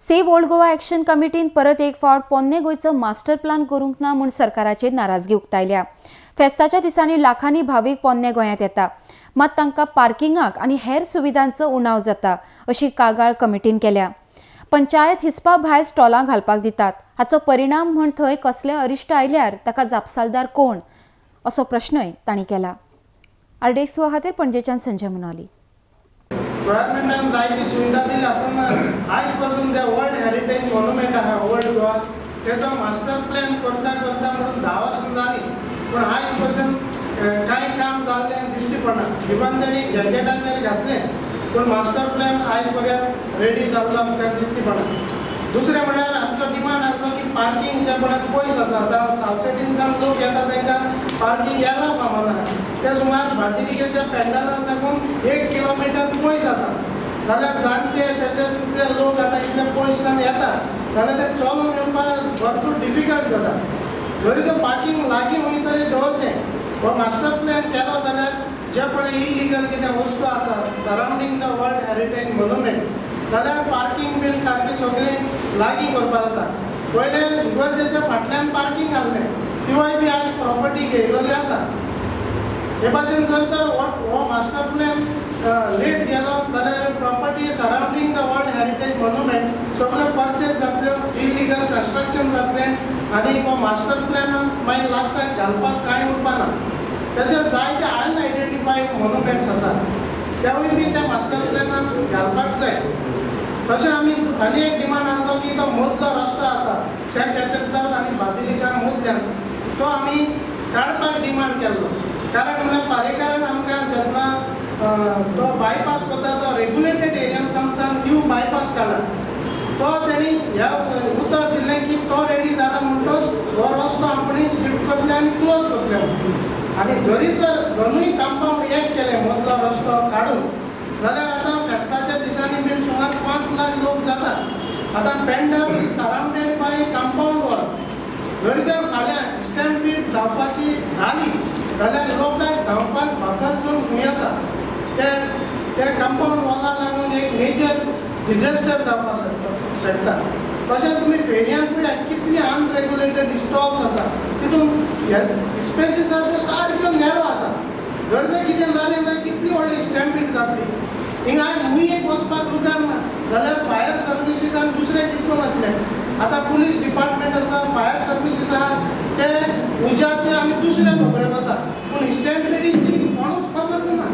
Save old Goa action कमिटीन परत एक फावट पोन्ने गोंयचो मास्टर प्लान करूंक ना म्हूण सरकाराचेर नाराजगी उक्तायल्या। फेस्ताच्या दिसांनी लाखांनी भावीक पोन्ने गोंयांत येता, मात तांकां पार्किंगाक आनी हेर सुविधांचो उणाव जाता अशी कागाळ कमिटीन केल्या। पंचायत हिसपा भायर स्टॉलां घालपाक दितात, हाचो परिणाम म्हूण थंय कसले अरिश्ट आयल्यार ताका जापसालदार कोण असो प्रश्नय तांणी केला। आरडेक्स खातीर पणजेच्यान संजय मुनाली। गव्हर्नमेंटान जायती सुविधा दिल्या, पूण आयज पासून जे वर्ल्ड हेरिटेज मॉन्युमेंट आहा ओल्ड गोवा तेचो मास्टर प्लॅन करता म्हणून 10 वर्सां जाली, पूण आयज पासून कांय काम जाल्लें दिश्टी पडना। इवन तेणी गॅजेटाचेर घातलें, पूण मास्टर प्लॅन आयज पर्यंत रेडी जाल्लो आमकां दिश्टी पडना। दुसरें म्हळ्यार आमचो डिमांड आसलो की पार्किंग जे पळय पयस आसा, आतां सावसेटीनसान लोक येता तांकां पार्किंग येना फावना। ते सुमार बाजिलिकेच्या पेंडला साकून 1 किलोमीटर पयस आसा, जाल्यार जाणटे तशेंच इतले लोक आतां इतले पयससान येता जाल्यार ते चलून येवपाक भरपूर डिफिकल्ट जाता। जरी तो पार्किंग लागीं खंय तरी दवरचें, हो मास्टर प्लॅन केलो जाल्यार जे पळय इलिगल कितें वस्तू आसा surrounding the world heritage monument, जाल्यार पार्किंग बील सारकी सगळी लागीं करपाक जाता। पयले इगर्जेच्या फाटल्यान पार्किंग आहलें, तिवूय बी आयज प्रॉपर्टी घेयलेली आसा। हे भाशेन जर तर हो मास्टर प्लॅन लेट गेलो जाल्यार property surrounding the world heritage monument सगळ्यो परचेज जातल्यो, इलिगल कन्स्ट्रक्शन जातलें आनी हो मास्टर प्लॅनान मागीर लास्टाक घालपाक कांय उरपाना। तशेंच जायते अनआयडेंटिफायड मॉन्युमेंट्स आसा, तेवूय बी त्या मास्टर प्लॅनान घालपाक जाय। तशें आमी आनी एक डिमांड आसलो की तो मदलो रस्तो आसा सेंट कॅथेड्रल आनी बाजिलिका मदल्यान, तो आमी काडपाक डिमांड केल्लो। कारण म्हळ्यार पारेकारान आमकां जेन्ना तो बायपास करता तो रेग्युलेटेड एरियांतल्यान न्यू बायपास काडला, तो तेणी ह्या उतर दिल्लें की तो रेडी जाला म्हणटच हो रस्तो आपणी शिफ्ट करतले आनी क्लोज करतले। आनी जरी तर दोनूय कंपाउंड एक केले मदलो रस्तो काडून, जाल्यार आतां फेस्ताच्या दिसांनी बीन सुमार 5 लाख लोक जातात। आतां पेंडल सरावंडेड बाय कंपाउंड वॉल, जरी तर फाल्यां स्टॅम्पीड जावपाची जाली जाल्यार लोक धांवपाक भाकर जो खंय आसा ते कंपाउंड वॉला लागून एक मेजर डिझास्टर जावपाक शकता। तशें तुमी फेरयांत पळयात कितली अनरेग्युलेटेड स्टॉल्स आसा, तितून स्पेसीस आसा त्यो सारक्यो नॅरो आसा। जर तर कितें जालें जाल्यार कितली व्हडली स्टॅम्पीड जातली। हिंगा खंय एक वचपाक उजार ना जाल्यार फायर सर्विसीस आनी दुसरे कितको वतले। आतां पुलीस डिपार्टमेंट आसा, फायर सर्विसीस आसा, ते उज्याचे आनी दुसरे खबरे वतात, पूण स्टॅम्पीडीची कोणूच खबर ना।